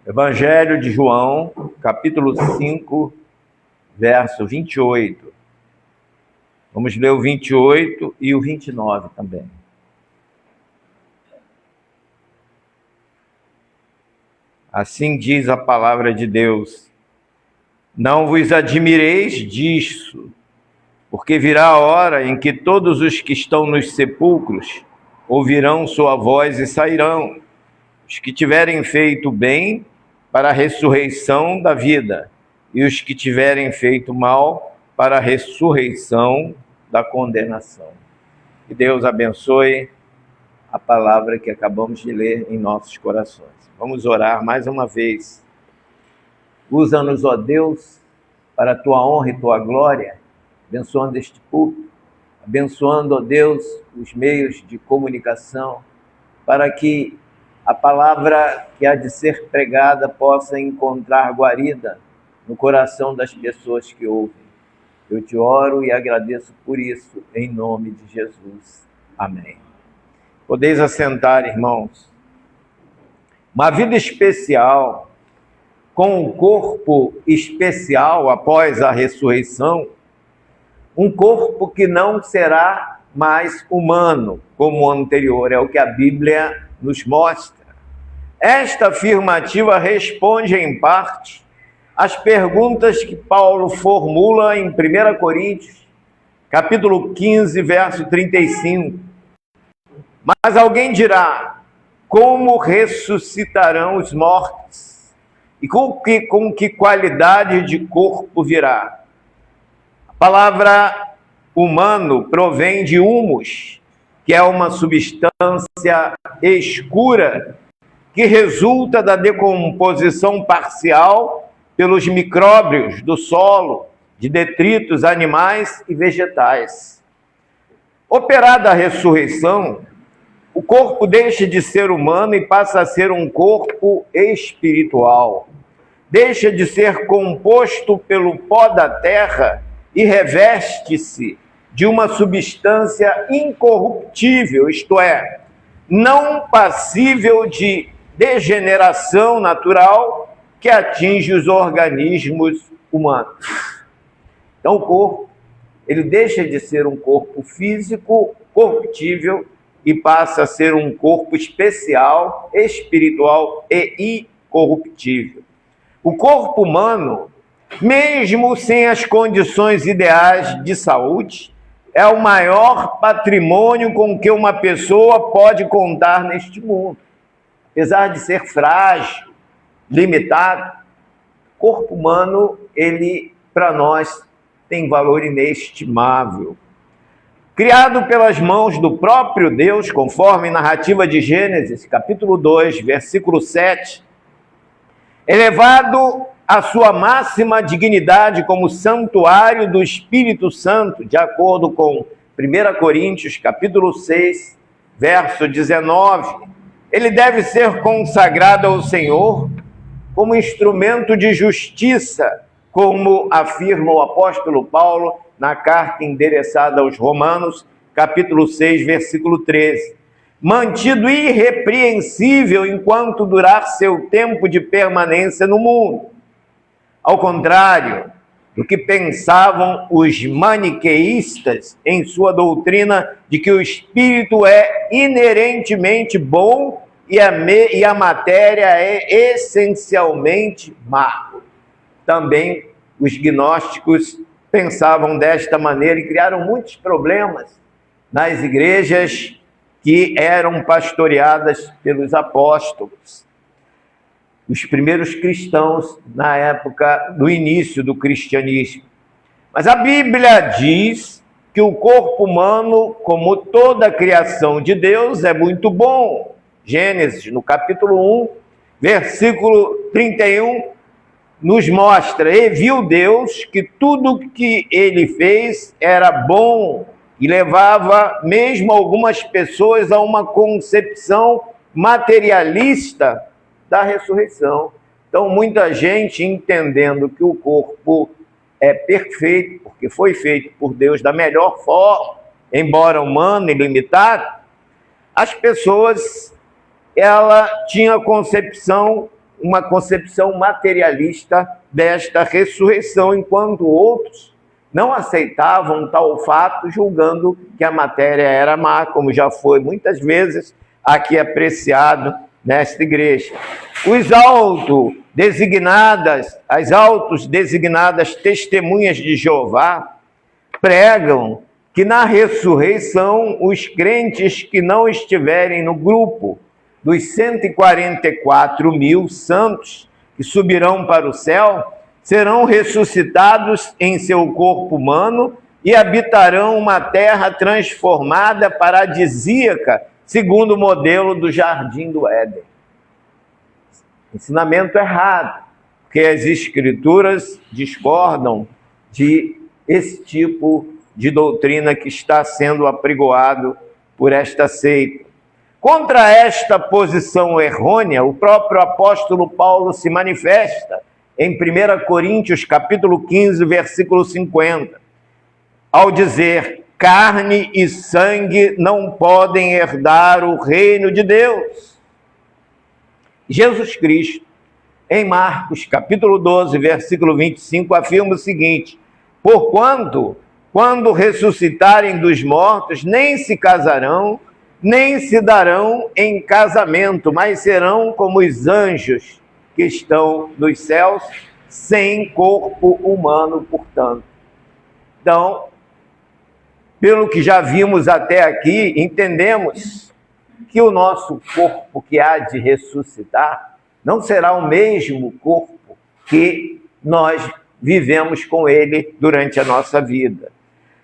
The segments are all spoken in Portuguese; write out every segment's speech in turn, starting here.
Evangelho de João, capítulo 5, verso 28. Vamos ler o 28 e o 29 também. Assim diz a palavra de Deus: não vos admireis disso, porque virá a hora em que todos os que estão nos sepulcros ouvirão sua voz e sairão, os que tiverem feito bem para a ressurreição da vida, e os que tiverem feito mal para a ressurreição da condenação. Que Deus abençoe a palavra que acabamos de ler em nossos corações. Vamos orar mais uma vez. Usa-nos, ó Deus, para a tua honra e tua glória, abençoando este púlpito, abençoando, ó Deus, os meios de comunicação, para que a palavra que há de ser pregada possa encontrar guarida no coração das pessoas que ouvem. Eu te oro e agradeço por isso, em nome de Jesus. Amém. Podeis assentar, irmãos. Uma vida especial, com um corpo especial após a ressurreição, um corpo que não será mais humano como o anterior, é o que a Bíblia nos mostra. Esta afirmativa responde, em parte, às perguntas que Paulo formula em 1 Coríntios, capítulo 15, verso 35. Mas alguém dirá: como ressuscitarão os mortos? E com que qualidade de corpo virá? A palavra humano provém de humus, que é uma substância escura que resulta da decomposição parcial pelos micróbios do solo, de detritos animais e vegetais. Operada a ressurreição, o corpo deixa de ser humano e passa a ser um corpo espiritual. Deixa de ser composto pelo pó da terra e reveste-se de uma substância incorruptível, isto é, não passível de degeneração natural que atinge os organismos humanos. Então o corpo, ele deixa de ser um corpo físico, corruptível, e passa a ser um corpo especial, espiritual e incorruptível. O corpo humano, mesmo sem as condições ideais de saúde, é o maior patrimônio com que uma pessoa pode contar neste mundo. Apesar de ser frágil, limitado, o corpo humano, ele, para nós, tem valor inestimável. Criado pelas mãos do próprio Deus, conforme narrativa de Gênesis, capítulo 2, versículo 7, elevado à sua máxima dignidade como santuário do Espírito Santo, de acordo com 1 Coríntios, capítulo 6, verso 19, ele deve ser consagrado ao Senhor como instrumento de justiça, como afirma o apóstolo Paulo na carta endereçada aos Romanos, capítulo 6, versículo 13. Mantido irrepreensível enquanto durar seu tempo de permanência no mundo. Ao contrário do que pensavam os maniqueístas em sua doutrina de que o espírito é inerentemente bom e a matéria é essencialmente má. Também os gnósticos pensavam desta maneira e criaram muitos problemas nas igrejas que eram pastoreadas pelos apóstolos. Os primeiros cristãos na época do início do cristianismo. Mas a Bíblia diz que o corpo humano, como toda a criação de Deus, é muito bom. Gênesis, no capítulo 1, versículo 31, nos mostra: e viu Deus que tudo que ele fez era bom, e levava mesmo algumas pessoas a uma concepção materialista da ressurreição. Então, muita gente entendendo que o corpo é perfeito, porque foi feito por Deus da melhor forma, embora humano e limitado, as pessoas, ela tinha a concepção uma concepção materialista desta ressurreição, enquanto outros não aceitavam tal fato, julgando que a matéria era má, como já foi muitas vezes aqui apreciado nesta igreja. As autodesignadas testemunhas de Jeová pregam que na ressurreição os crentes que não estiverem no grupo dos 144.000 santos que subirão para o céu serão ressuscitados em seu corpo humano e habitarão uma terra transformada paradisíaca, segundo o modelo do Jardim do Éden. Ensinamento errado, porque as Escrituras discordam de esse tipo de doutrina que está sendo apregoado por esta seita. Contra esta posição errônea, o próprio apóstolo Paulo se manifesta em 1 Coríntios, capítulo 15, versículo 50, ao dizer: carne e sangue não podem herdar o reino de Deus. Jesus Cristo, em Marcos, capítulo 12, versículo 25, afirma o seguinte: porquanto, quando ressuscitarem dos mortos, nem se casarão, nem se darão em casamento, mas serão como os anjos que estão nos céus, sem corpo humano, portanto. Então, pelo que já vimos até aqui, entendemos que o nosso corpo que há de ressuscitar não será o mesmo corpo que nós vivemos com ele durante a nossa vida.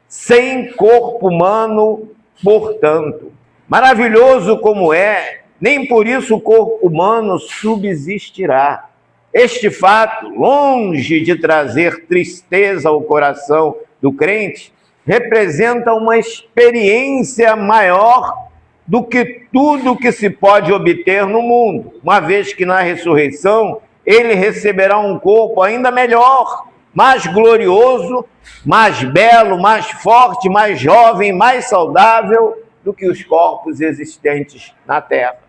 Sem corpo humano, portanto. Maravilhoso como é, nem por isso o corpo humano subsistirá. Este fato, longe de trazer tristeza ao coração do crente, representa uma experiência maior do que tudo que se pode obter no mundo, uma vez que na ressurreição ele receberá um corpo ainda melhor, mais glorioso, mais belo, mais forte, mais jovem, mais saudável do que os corpos existentes na terra.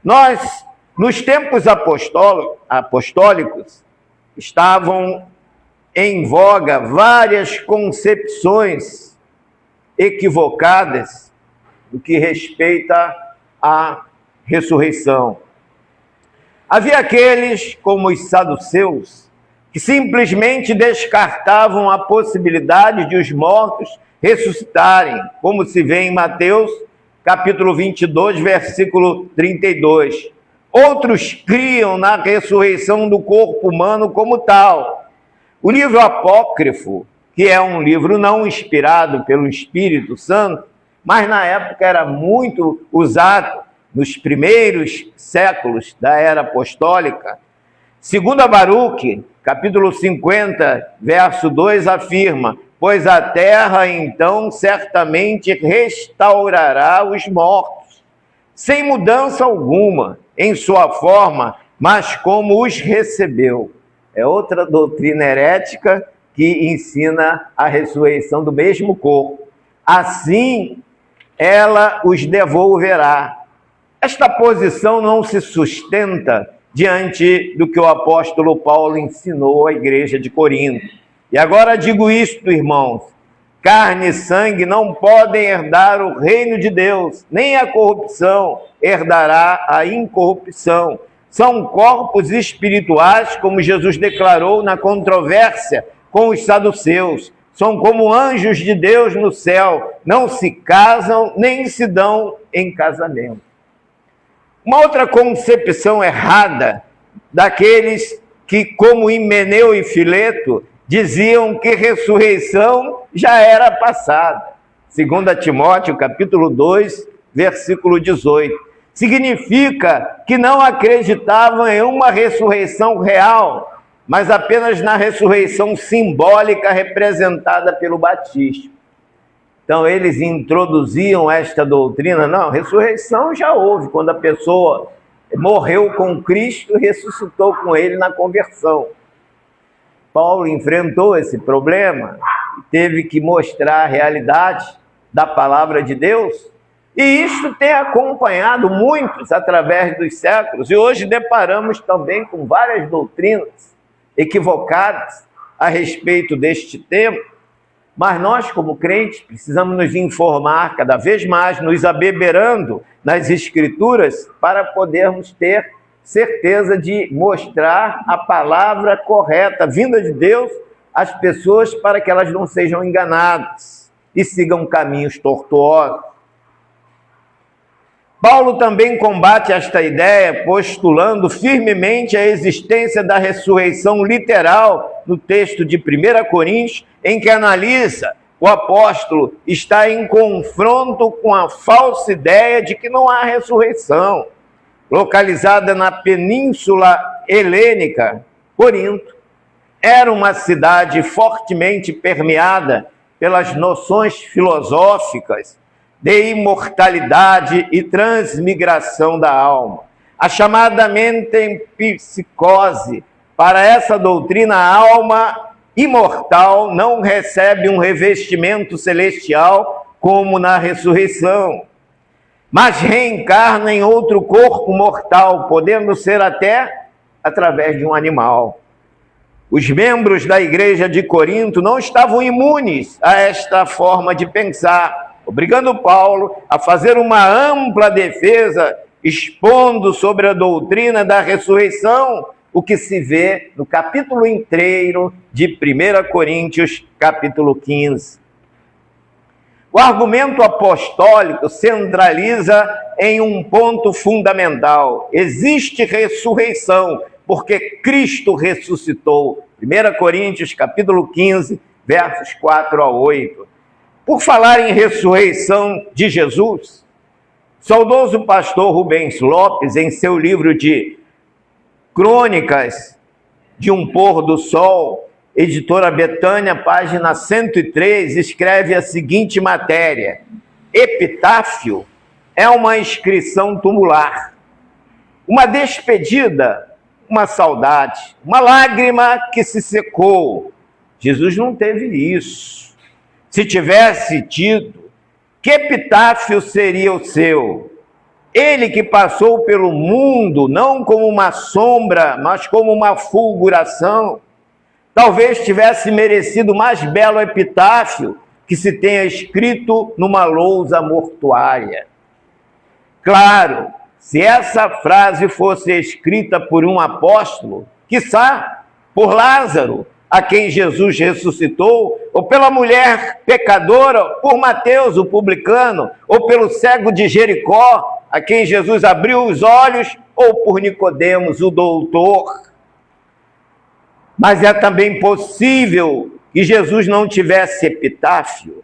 Nós, nos tempos apostólicos, estavam em voga várias concepções equivocadas do que respeita à ressurreição. Havia aqueles, como os saduceus, que simplesmente descartavam a possibilidade de os mortos ressuscitarem, como se vê em Mateus, capítulo 22, versículo 32. Outros criam na ressurreição do corpo humano como tal. O livro apócrifo, que é um livro não inspirado pelo Espírito Santo, mas na época era muito usado nos primeiros séculos da era apostólica. Segundo Baruque, capítulo 50, verso 2, afirma: pois a terra então certamente restaurará os mortos, sem mudança alguma em sua forma, mas como os recebeu. É outra doutrina herética que ensina a ressurreição do mesmo corpo. Assim, ela os devolverá. Esta posição não se sustenta diante do que o apóstolo Paulo ensinou à igreja de Corinto. E agora digo isto, irmãos: carne e sangue não podem herdar o reino de Deus, nem a corrupção herdará a incorrupção. São corpos espirituais, como Jesus declarou na controvérsia com os saduceus. São como anjos de Deus no céu, não se casam nem se dão em casamento. Uma outra concepção errada daqueles que, como Himeneu e Fileto, diziam que ressurreição já era passada. 2 Timóteo, capítulo 2, versículo 18. Significa que não acreditavam em uma ressurreição real, mas apenas na ressurreição simbólica representada pelo batismo. Então eles introduziam esta doutrina: não, ressurreição já houve, quando a pessoa morreu com Cristo e ressuscitou com ele na conversão. Paulo enfrentou esse problema, teve que mostrar a realidade da palavra de Deus, E isso tem acompanhado muitos através dos séculos, e hoje deparamos também com várias doutrinas equivocadas a respeito deste tema. Mas nós, como crentes, precisamos nos informar cada vez mais, nos abeberando nas Escrituras, para podermos ter certeza de mostrar a palavra correta, vinda de Deus, às pessoas, para que elas não sejam enganadas e sigam caminhos tortuosos. Paulo também combate esta ideia, postulando firmemente a existência da ressurreição literal no texto de 1 Coríntios, em que analisa o apóstolo está em confronto com a falsa ideia de que não há ressurreição. Localizada na Península Helênica, Corinto era uma cidade fortemente permeada pelas noções filosóficas de imortalidade e transmigração da alma. A chamada metempsicose. Para essa doutrina, a alma imortal não recebe um revestimento celestial como na ressurreição, mas reencarna em outro corpo mortal, podendo ser até através de um animal. Os membros da igreja de Corinto não estavam imunes a esta forma de pensar, obrigando Paulo a fazer uma ampla defesa, expondo sobre a doutrina da ressurreição, o que se vê no capítulo inteiro de 1 Coríntios, capítulo 15. O argumento apostólico centraliza em um ponto fundamental: existe ressurreição, porque Cristo ressuscitou. 1 Coríntios, capítulo 15, versos 4 a 8. Por falar em ressurreição de Jesus, o saudoso pastor Rubens Lopes, em seu livro de Crônicas de um Pôr do Sol, editora Betânia, página 103, escreve a seguinte matéria: epitáfio é uma inscrição tumular, uma despedida, uma saudade, uma lágrima que se secou. Jesus não teve isso. Se tivesse tido, que epitáfio seria o seu? Ele que passou pelo mundo não como uma sombra, mas como uma fulguração, talvez tivesse merecido mais belo epitáfio que se tenha escrito numa lousa mortuária. Claro, se essa frase fosse escrita por um apóstolo, quiçá por Lázaro, a quem Jesus ressuscitou, ou pela mulher pecadora, por Mateus, o publicano, ou pelo cego de Jericó, a quem Jesus abriu os olhos, ou por Nicodemos, o doutor. Mas é também possível que Jesus não tivesse epitáfio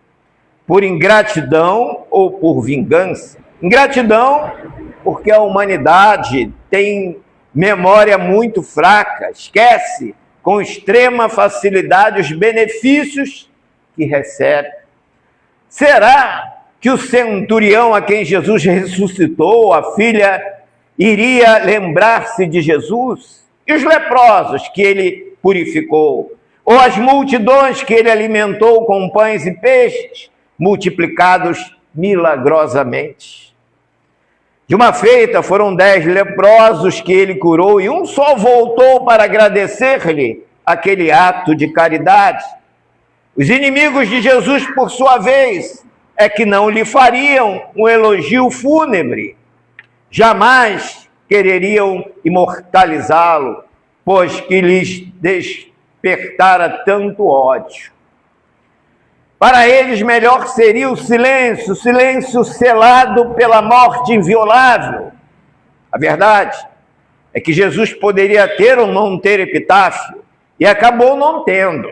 por ingratidão ou por vingança. Ingratidão, porque a humanidade tem memória muito fraca, esquece com extrema facilidade os benefícios que recebe. Será que o centurião a quem Jesus ressuscitou, a filha, iria lembrar-se de Jesus? E os leprosos que ele purificou? Ou as multidões que ele alimentou com pães e peixes, multiplicados milagrosamente? De uma feita, foram 10 leprosos que ele curou, e um só voltou para agradecer-lhe aquele ato de caridade. Os inimigos de Jesus, por sua vez, é que não lhe fariam um elogio fúnebre. Jamais quereriam imortalizá-lo, pois que lhes despertara tanto ódio. Para eles, melhor seria o silêncio selado pela morte inviolável. A verdade é que Jesus poderia ter ou não ter epitáfio, e acabou não tendo.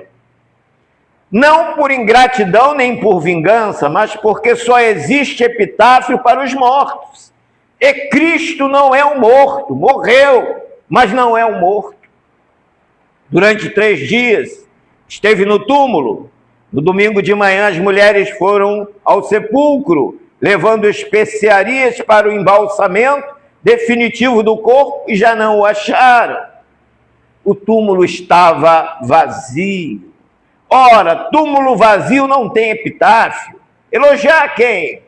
Não por ingratidão nem por vingança, mas porque só existe epitáfio para os mortos. E Cristo não é um morto, morreu, mas não é um morto. Durante 3 dias, esteve no túmulo. No domingo de manhã, as mulheres foram ao sepulcro, levando especiarias para o embalsamento definitivo do corpo, e já não o acharam. O túmulo estava vazio. Ora, túmulo vazio não tem epitáfio. Elogiar quem?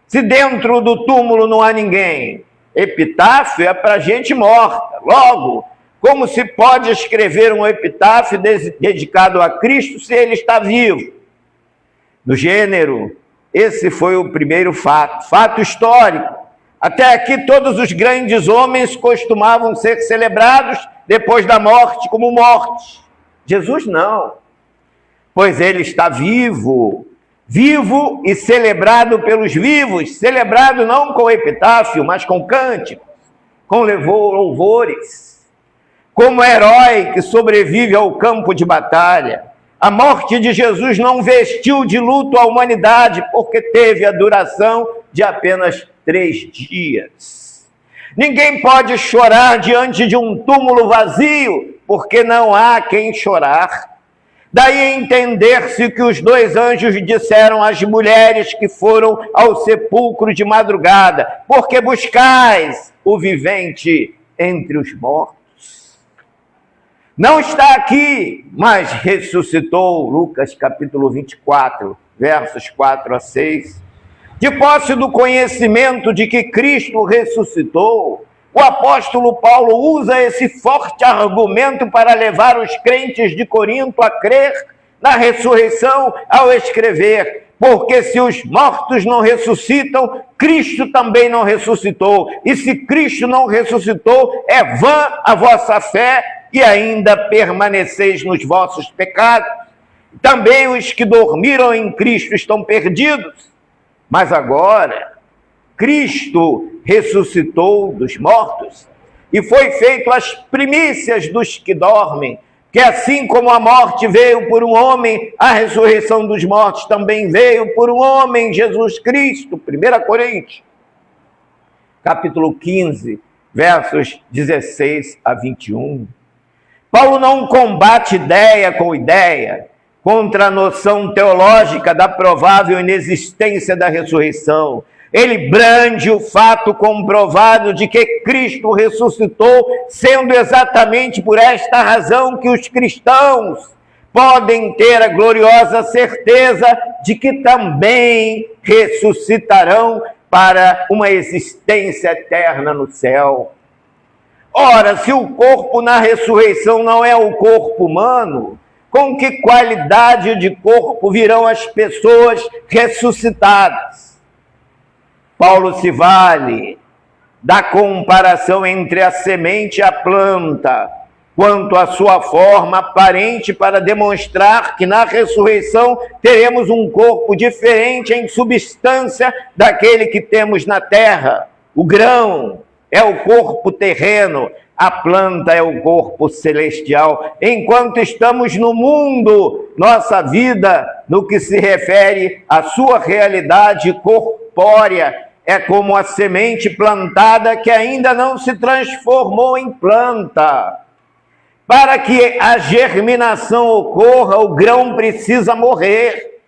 Se dentro do túmulo não há ninguém, epitáfio é para gente morta. Logo, como se pode escrever um epitáfio dedicado a Cristo se ele está vivo? No gênero, esse foi o primeiro fato histórico. Até aqui todos os grandes homens costumavam ser celebrados depois da morte como mortos. Jesus não, pois ele está vivo, vivo e celebrado pelos vivos, celebrado não com epitáfio, mas com cânticos, com louvores, como herói que sobrevive ao campo de batalha. A morte de Jesus não vestiu de luto a humanidade, porque teve a duração de apenas 3 dias. Ninguém pode chorar diante de um túmulo vazio, porque não há quem chorar. Daí entender-se que os 2 anjos disseram às mulheres que foram ao sepulcro de madrugada: porque buscais o vivente entre os mortos? Não está aqui, mas ressuscitou. Lucas capítulo 24, versos 4 a 6. De posse do conhecimento de que Cristo ressuscitou, o apóstolo Paulo usa esse forte argumento para levar os crentes de Corinto a crer na ressurreição ao escrever: porque se os mortos não ressuscitam, Cristo também não ressuscitou. E se Cristo não ressuscitou, é vã a vossa fé e ainda permaneceis nos vossos pecados. Também os que dormiram em Cristo estão perdidos. Mas agora, Cristo ressuscitou dos mortos e foi feito as primícias dos que dormem, que assim como a morte veio por um homem, a ressurreição dos mortos também veio por um homem, Jesus Cristo. 1 Coríntios, capítulo 15, versos 16 a 21. Paulo não combate ideia com ideia, contra a noção teológica da provável inexistência da ressurreição. Ele brande o fato comprovado de que Cristo ressuscitou, sendo exatamente por esta razão que os cristãos podem ter a gloriosa certeza de que também ressuscitarão para uma existência eterna no céu. Ora, se o corpo na ressurreição não é o corpo humano, com que qualidade de corpo virão as pessoas ressuscitadas? Paulo se vale da comparação entre a semente e a planta, quanto à sua forma aparente, para demonstrar que na ressurreição teremos um corpo diferente em substância daquele que temos na terra. O grão é o corpo terreno, a planta é o corpo celestial. Enquanto estamos no mundo, nossa vida, no que se refere à sua realidade corpórea, é como a semente plantada que ainda não se transformou em planta. Para que a germinação ocorra, o grão precisa morrer.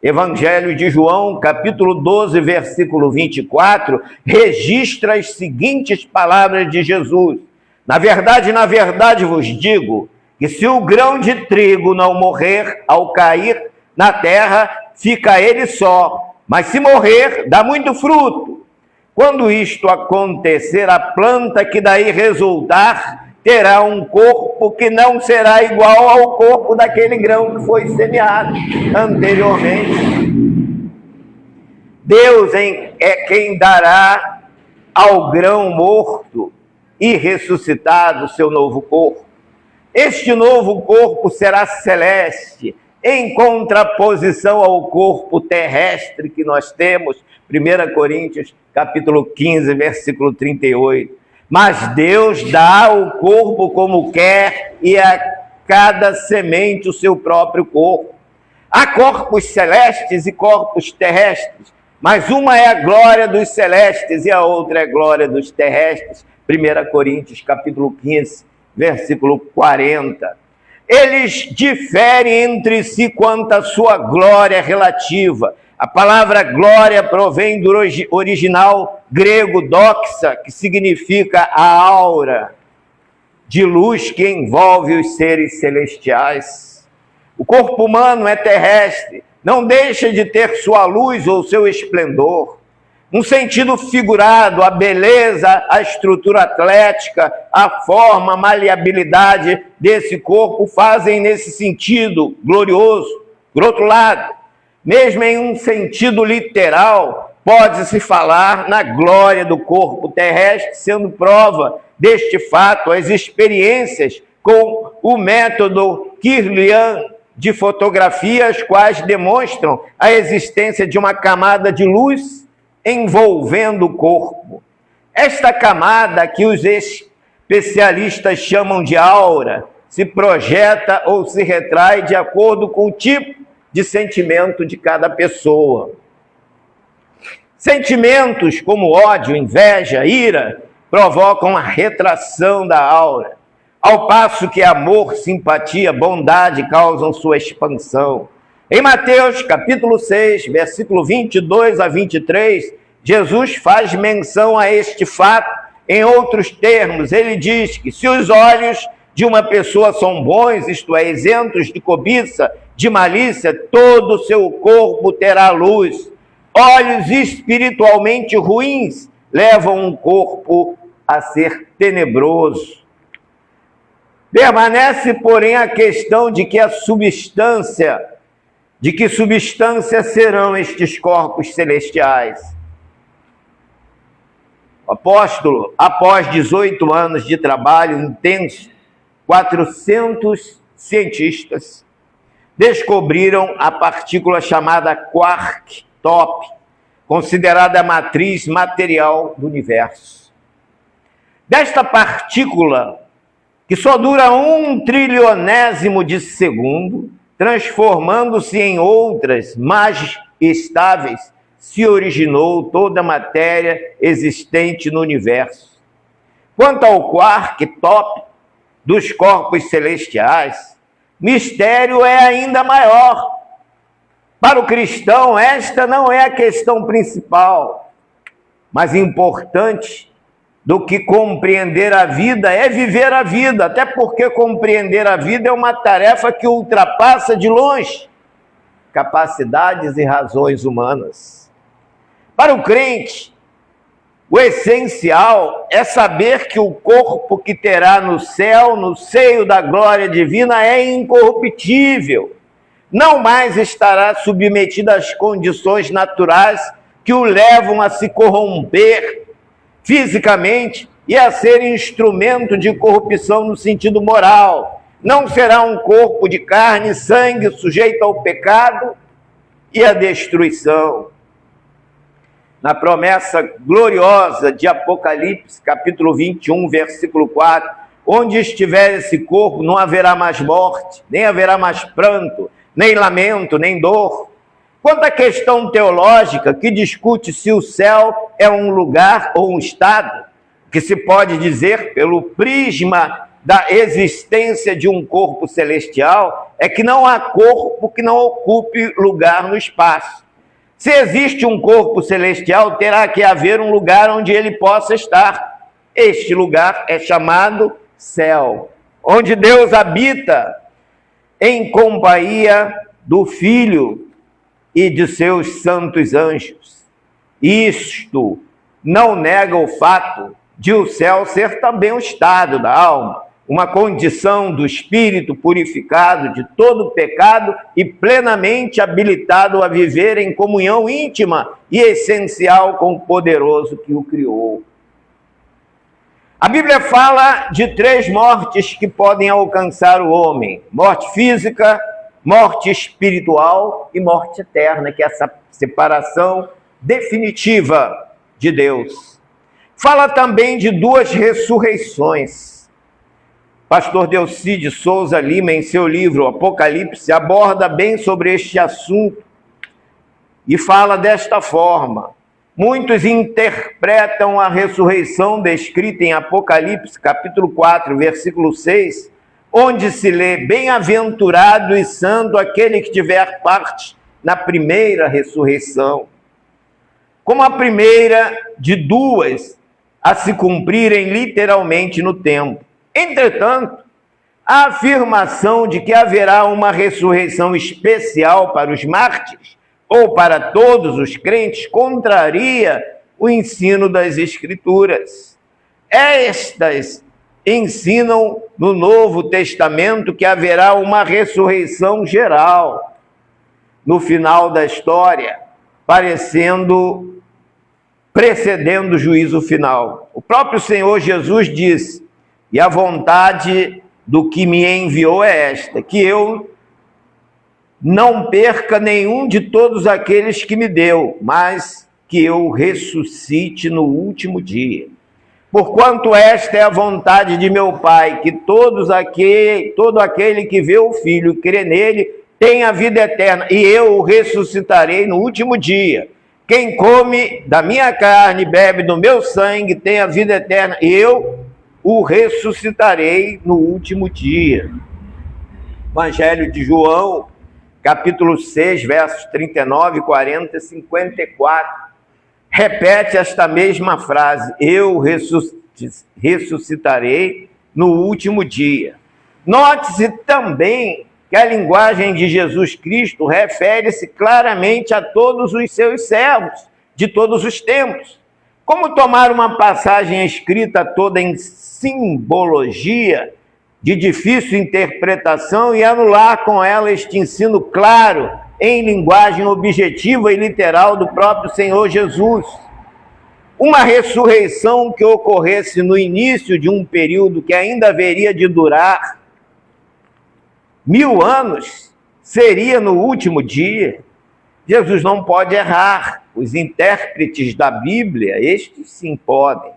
Evangelho de João, capítulo 12, versículo 24, registra as seguintes palavras de Jesus: na verdade vos digo, que se o grão de trigo não morrer ao cair na terra, fica ele só, mas se morrer, dá muito fruto. Quando isto acontecer, a planta que daí resultar terá um corpo que não será igual ao corpo daquele grão que foi semeado anteriormente. Deus é quem dará ao grão morto e ressuscitado seu novo corpo. Este novo corpo será celeste, em contraposição ao corpo terrestre que nós temos. 1 Coríntios, capítulo 15, versículo 38. Mas Deus dá o corpo como quer e a cada semente o seu próprio corpo. Há corpos celestes e corpos terrestres, mas uma é a glória dos celestes e a outra é a glória dos terrestres. 1 Coríntios, capítulo 15, versículo 40. Eles diferem entre si quanto à sua glória relativa. A palavra glória provém do original grego doxa, que significa a aura de luz que envolve os seres celestiais. O corpo humano é terrestre, não deixa de ter sua luz ou seu esplendor. Um sentido figurado, a beleza, a estrutura atlética, a forma, a maleabilidade desse corpo fazem nesse sentido glorioso. Por outro lado, mesmo em um sentido literal, pode-se falar na glória do corpo terrestre, sendo prova deste fato as experiências com o método Kirlian de fotografia, as quais demonstram a existência de uma camada de luz envolvendo o corpo. Esta camada, que os especialistas chamam de aura, se projeta ou se retrai de acordo com o tipo de sentimento de cada pessoa. Sentimentos como ódio, inveja, ira, provocam a retração da aura, ao passo que amor, simpatia, bondade causam sua expansão. Em Mateus, capítulo 6, versículo 22 a 23, Jesus faz menção a este fato. Em outros termos, ele diz que se os olhos de uma pessoa são bons, isto é, isentos de cobiça, de malícia, todo o seu corpo terá luz. Olhos espiritualmente ruins levam um corpo a ser tenebroso. Permanece, porém, a questão de que substância serão estes corpos celestiais. O apóstolo, após 18 anos de trabalho intenso, 400 cientistas descobriram a partícula chamada quark top, considerada a matriz material do universo. Desta partícula, que só dura 1 trilionésimo de segundo, transformando-se em outras mais estáveis, se originou toda a matéria existente no universo. Quanto ao quark top dos corpos celestiais, mistério é ainda maior. Para o cristão, esta não é a questão principal, mas importante do que compreender a vida é viver a vida, até porque compreender a vida é uma tarefa que ultrapassa de longe capacidades e razões humanas. Para o crente, o essencial é saber que o corpo que terá no céu, no seio da glória divina, é incorruptível. Não mais estará submetido às condições naturais que o levam a se corromper fisicamente e a ser instrumento de corrupção no sentido moral. Não será um corpo de carne e sangue sujeito ao pecado e à destruição. Na promessa gloriosa de Apocalipse, capítulo 21, versículo 4, onde estiver esse corpo, não haverá mais morte, nem haverá mais pranto, nem lamento, nem dor. Quanto à questão teológica, que discute se o céu é um lugar ou um estado, que se pode dizer pelo prisma da existência de um corpo celestial, é que não há corpo que não ocupe lugar no espaço. Se existe um corpo celestial, terá que haver um lugar onde ele possa estar. Este lugar é chamado céu, onde Deus habita em companhia do Filho e de seus santos anjos. Isto não nega o fato de o céu ser também um estado da alma, uma condição do espírito purificado de todo o pecado e plenamente habilitado a viver em comunhão íntima e essencial com o poderoso que o criou. A Bíblia fala de 3 mortes que podem alcançar o homem: morte física, morte espiritual e morte eterna, que é essa separação definitiva de Deus. Fala também de 2 ressurreições. Pastor Delcide Souza Lima, em seu livro Apocalipse, aborda bem sobre este assunto e fala desta forma: muitos interpretam a ressurreição descrita em Apocalipse, capítulo 4, versículo 6, onde se lê: bem-aventurado e santo aquele que tiver parte na primeira ressurreição, como a primeira de 2 a se cumprirem literalmente no tempo. Entretanto, a afirmação de que haverá uma ressurreição especial para os mártires ou para todos os crentes contraria o ensino das Escrituras. Estas ensinam no Novo Testamento que haverá uma ressurreição geral no final da história, precedendo o juízo final. O próprio Senhor Jesus disse: e a vontade do que me enviou é esta, que eu não perca nenhum de todos aqueles que me deu, mas que eu ressuscite no último dia. Porquanto esta é a vontade de meu Pai, que todo aquele que vê o Filho e crê nele tenha a vida eterna, e eu o ressuscitarei no último dia. Quem come da minha carne e bebe do meu sangue tem a vida eterna, e eu o ressuscitarei no último dia. Evangelho de João, capítulo 6, versos 39, 40 e 54. Repete esta mesma frase: eu ressuscitarei no último dia. Note-se também que a linguagem de Jesus Cristo refere-se claramente a todos os seus servos, de todos os tempos. Como tomar uma passagem escrita toda em simbologia, de difícil interpretação, e anular com ela este ensino claro, em linguagem objetiva e literal do próprio Senhor Jesus? Uma ressurreição que ocorresse no início de um período que ainda haveria de durar 1000 anos, seria no último dia. Jesus não pode errar. Os intérpretes da Bíblia, estes sim podem.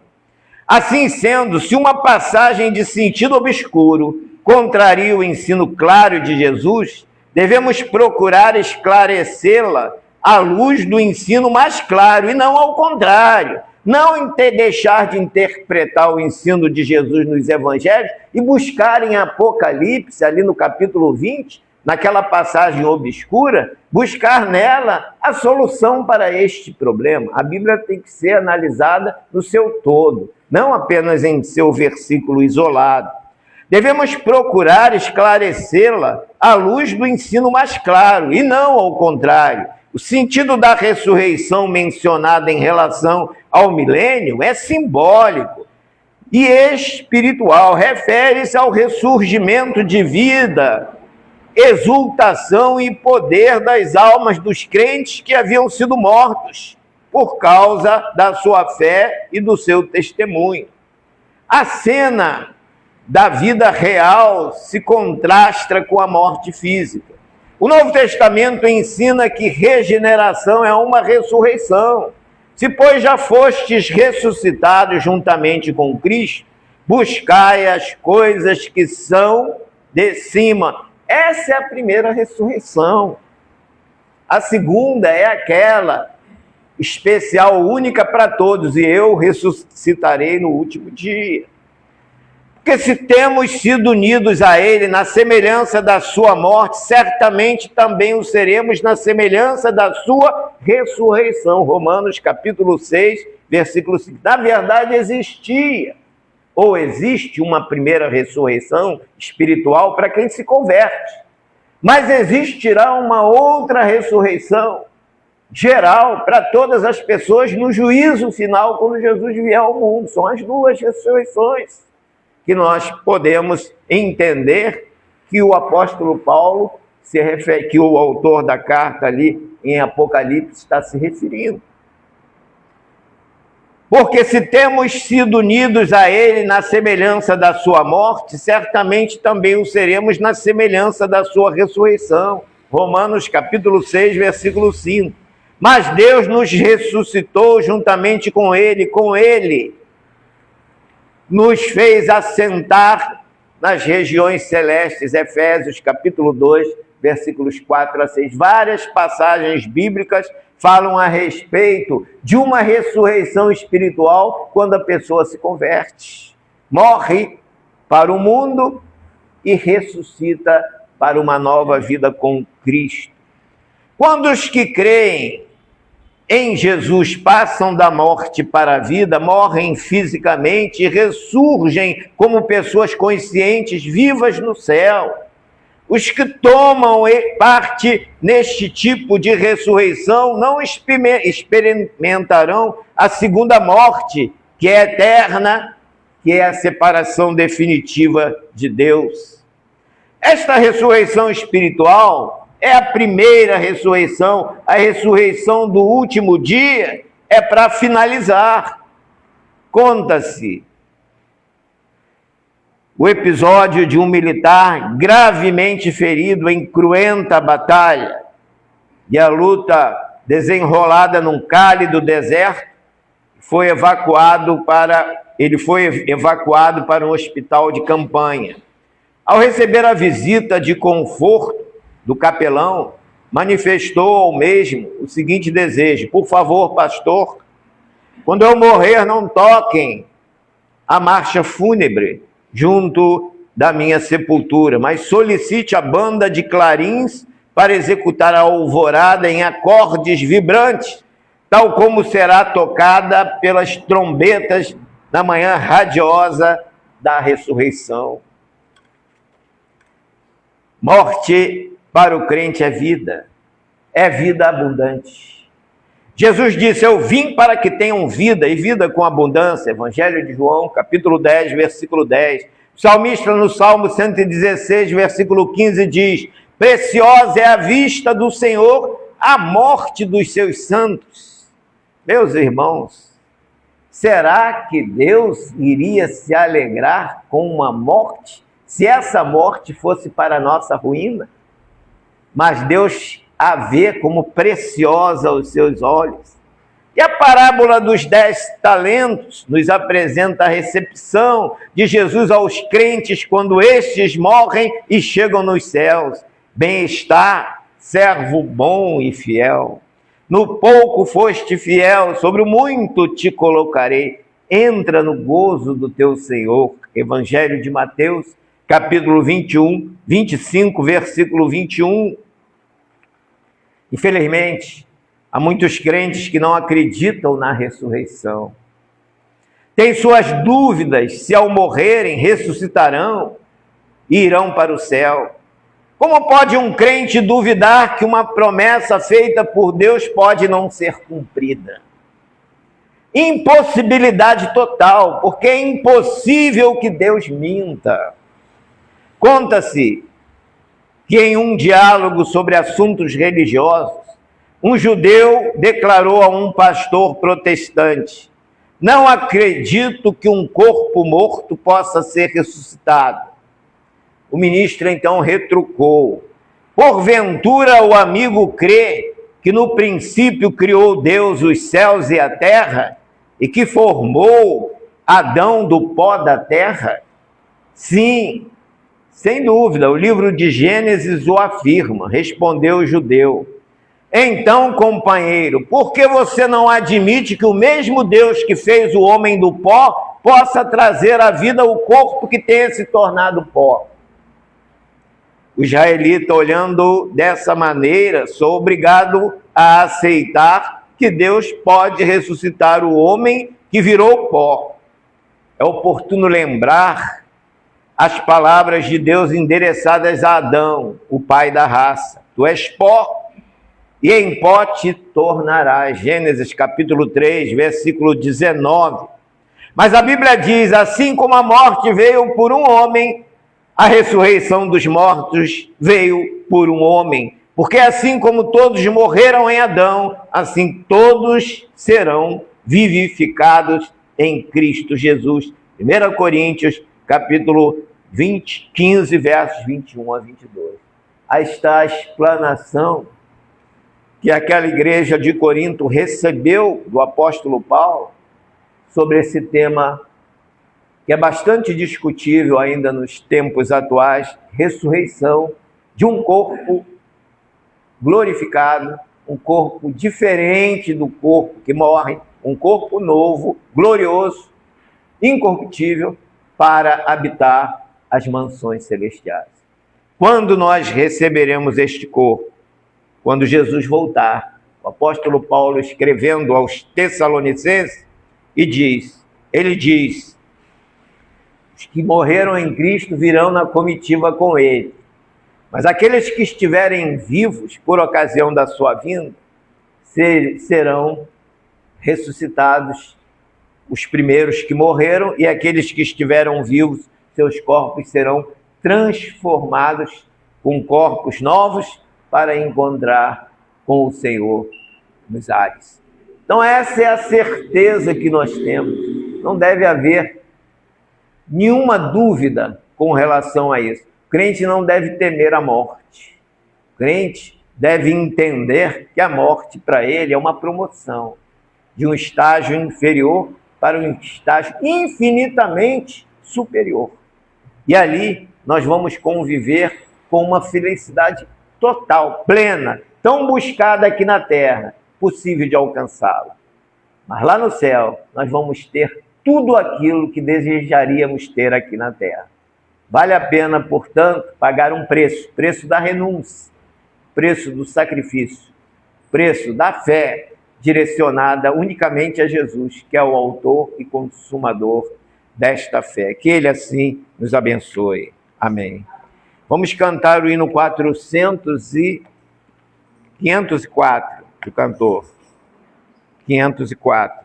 Assim sendo, se uma passagem de sentido obscuro contraria o ensino claro de Jesus, devemos procurar esclarecê-la à luz do ensino mais claro, e não ao contrário. Não deixar de interpretar o ensino de Jesus nos evangelhos e buscar em Apocalipse, ali no capítulo 20, naquela passagem obscura, buscar nela a solução para este problema. A Bíblia tem que ser analisada no seu todo, não apenas em seu versículo isolado. Devemos procurar esclarecê-la à luz do ensino mais claro, e não ao contrário. O sentido da ressurreição mencionada em relação ao milênio é simbólico e espiritual. Refere-se ao ressurgimento de vida, exultação e poder das almas dos crentes que haviam sido mortos por causa da sua fé e do seu testemunho. A cena da vida real se contrasta com a morte física. O Novo Testamento ensina que regeneração é uma ressurreição. Se, pois, já fostes ressuscitados juntamente com Cristo, buscai as coisas que são de cima. Essa é a primeira ressurreição. A segunda é aquela especial, única para todos: e eu ressuscitarei no último dia. Porque se temos sido unidos a Ele na semelhança da sua morte, certamente também o seremos na semelhança da sua ressurreição. Romanos capítulo 6, versículo 5. Na verdade, existia, ou existe, uma primeira ressurreição espiritual para quem se converte. Mas existirá uma outra ressurreição geral para todas as pessoas no juízo final, quando Jesus vier ao mundo. São as duas ressurreições que nós podemos entender que o apóstolo Paulo se refere, que o autor da carta ali em Apocalipse está se referindo. Porque se temos sido unidos a Ele na semelhança da sua morte, certamente também o seremos na semelhança da sua ressurreição. Romanos capítulo 6, versículo 5. Mas Deus nos ressuscitou juntamente com Ele nos fez assentar nas regiões celestes. Efésios capítulo 2, versículos 4 a 6. Várias passagens bíblicas falam a respeito de uma ressurreição espiritual quando a pessoa se converte. Morre para o mundo e ressuscita para uma nova vida com Cristo. Quando os que creem em Jesus passam da morte para a vida, morrem fisicamente e ressurgem como pessoas conscientes, vivas no céu. Os que tomam parte neste tipo de ressurreição não experimentarão a segunda morte, que é eterna, que é a separação definitiva de Deus. Esta ressurreição espiritual é a primeira ressurreição, a ressurreição do último dia é para finalizar. Conta-se o episódio de um militar gravemente ferido em cruenta batalha e a luta desenrolada num cálido deserto, ele foi evacuado para um hospital de campanha. Ao receber a visita de conforto do capelão, manifestou ao mesmo o seguinte desejo: por favor, pastor, quando eu morrer, não toquem a marcha fúnebre junto da minha sepultura, mas solicite a banda de clarins para executar a alvorada em acordes vibrantes, tal como será tocada pelas trombetas na manhã radiosa da ressurreição. Morte para o crente é vida abundante. Jesus disse: eu vim para que tenham vida, e vida com abundância. Evangelho de João, capítulo 10, versículo 10. O salmista no Salmo 116, versículo 15 diz: preciosa é a vista do Senhor a morte dos seus santos. Meus irmãos, será que Deus iria se alegrar com uma morte, se essa morte fosse para a nossa ruína? Mas Deus a vê como preciosa aos seus olhos. E a parábola dos 10 talentos nos apresenta a recepção de Jesus aos crentes quando estes morrem e chegam nos céus. Bem-estar, servo bom e fiel. No pouco foste fiel, sobre o muito te colocarei. Entra no gozo do teu Senhor. Evangelho de Mateus, capítulo 25, versículo 21. Infelizmente, há muitos crentes que não acreditam na ressurreição. Têm suas dúvidas se ao morrerem ressuscitarão e irão para o céu. Como pode um crente duvidar que uma promessa feita por Deus pode não ser cumprida? Impossibilidade total, porque é impossível que Deus minta. Conta-se que em um diálogo sobre assuntos religiosos, um judeu declarou a um pastor protestante: não acredito que um corpo morto possa ser ressuscitado. O ministro então retrucou: porventura o amigo crê que no princípio criou Deus os céus e a terra e que formou Adão do pó da terra? Sim, sem dúvida, o livro de Gênesis o afirma, respondeu o judeu. Então, companheiro, por que você não admite que o mesmo Deus que fez o homem do pó possa trazer à vida o corpo que tenha se tornado pó? O israelita, olhando dessa maneira, sou obrigado a aceitar que Deus pode ressuscitar o homem que virou pó. É oportuno lembrar as palavras de Deus endereçadas a Adão, o pai da raça. Tu és pó, e em pó te tornarás. Gênesis capítulo 3, versículo 19. Mas a Bíblia diz: assim como a morte veio por um homem, a ressurreição dos mortos veio por um homem. Porque assim como todos morreram em Adão, assim todos serão vivificados em Cristo Jesus. 1 Coríntios capítulo 15, versos 21 a 22. Aí está a explanação que aquela igreja de Corinto recebeu do apóstolo Paulo sobre esse tema que é bastante discutível ainda nos tempos atuais: ressurreição de um corpo glorificado, um corpo diferente do corpo que morre, um corpo novo, glorioso, incorruptível, para habitar as mansões celestiais. Quando nós receberemos este corpo? Quando Jesus voltar. O apóstolo Paulo, escrevendo aos Tessalonicenses, ele diz: os que morreram em Cristo virão na comitiva com ele, Mas aqueles que estiverem vivos por ocasião da sua vinda, serão ressuscitados, os primeiros que morreram, e aqueles que estiveram vivos, seus corpos serão transformados com corpos novos para encontrar com o Senhor nos ares. Então essa é a certeza que nós temos. Não deve haver nenhuma dúvida com relação a isso. O crente não deve temer a morte. O crente deve entender que a morte para ele é uma promoção de um estágio inferior para um estágio infinitamente superior. E ali nós vamos conviver com uma felicidade total, plena, tão buscada aqui na terra, possível de alcançá-la. Mas lá no céu nós vamos ter tudo aquilo que desejaríamos ter aqui na terra. Vale a pena, portanto, pagar um preço da renúncia, preço do sacrifício, preço da fé direcionada unicamente a Jesus, que é o autor e consumador desta fé. Que Ele assim nos abençoe. Amém. Vamos cantar o hino 504 do cantor. 504.